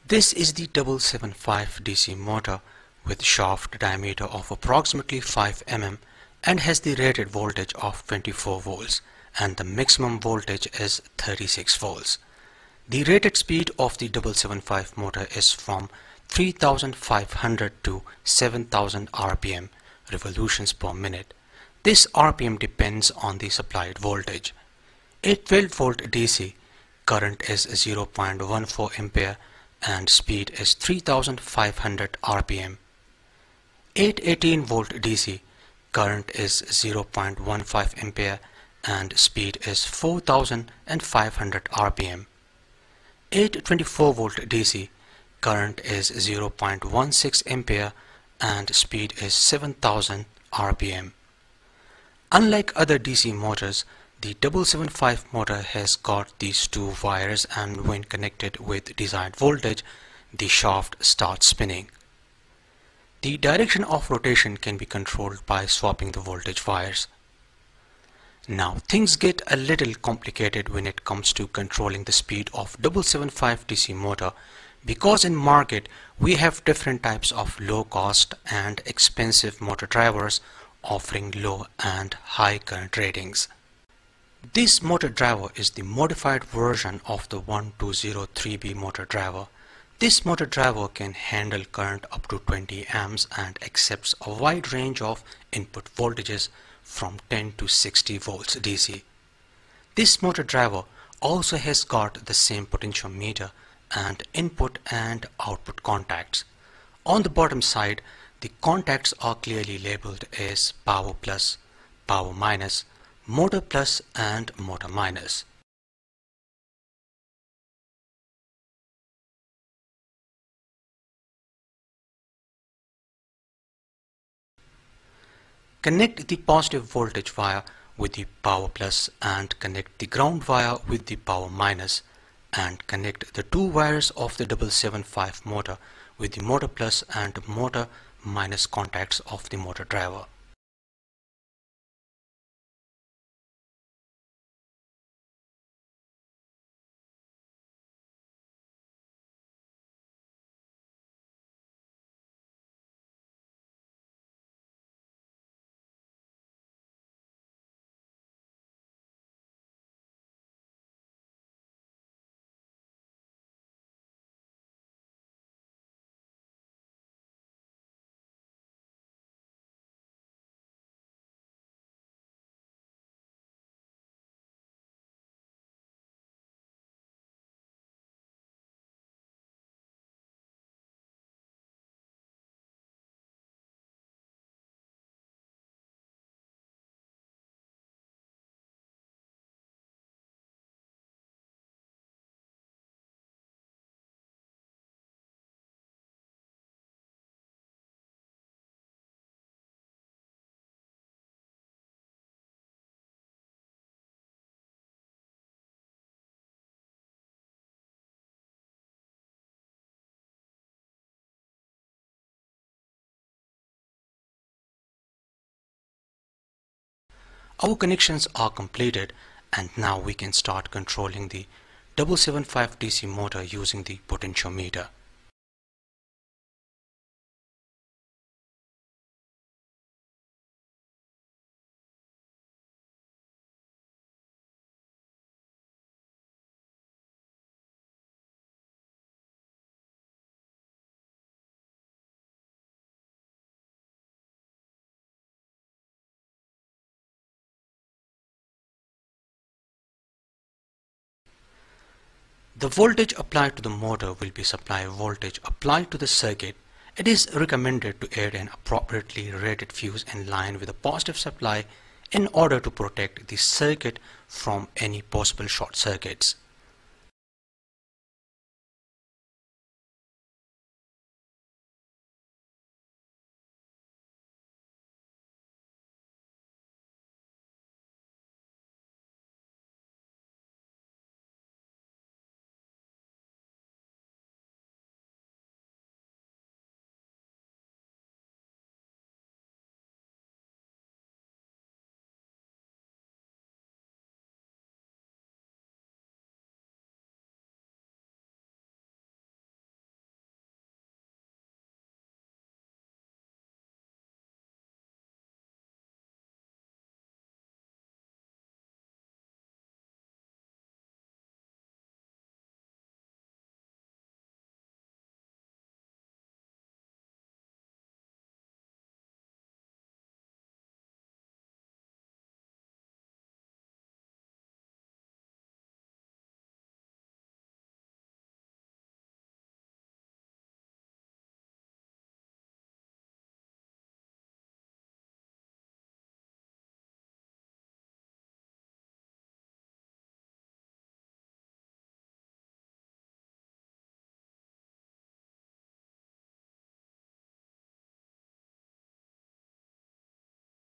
This is the 775 DC motor with shaft diameter of approximately 5 mm and has the rated voltage of 24 volts and the maximum voltage is 36 volts. The rated speed of the 775 motor is from 3500 to 7000 RPM revolutions per minute. This RPM depends on the supplied voltage. A 12 volt DC current is 0.14 ampere and speed is 3500 RPM. 818 volt DC current is 0.15 ampere and speed is 4500 RPM. 824 volt DC current is 0.16 ampere and speed is 7000 RPM. Unlike other DC motors, the 775 motor has got these two wires, and when connected with desired voltage, the shaft starts spinning. The direction of rotation can be controlled by swapping the voltage wires. Now things get a little complicated when it comes to controlling the speed of 775 DC motor, because in market we have different types of low cost and expensive motor drivers offering low and high current ratings. This motor driver is the modified version of the 1203B motor driver. This motor driver can handle current up to 20 amps and accepts a wide range of input voltages from 10 to 60 volts DC. This motor driver also has got the same potentiometer and input and output contacts. On the bottom side, the contacts are clearly labeled as power plus, power minus, motor plus and motor minus. Connect the positive voltage wire with the power plus and connect the ground wire with the power minus, and connect the two wires of the 775 motor with the motor plus and motor minus contacts of the motor driver. Our connections are completed, and now we can start controlling the 775 DC motor using the potentiometer. The voltage applied to the motor will be supply voltage applied to the circuit. It is recommended to add an appropriately rated fuse in line with a positive supply in order to protect the circuit from any possible short circuits.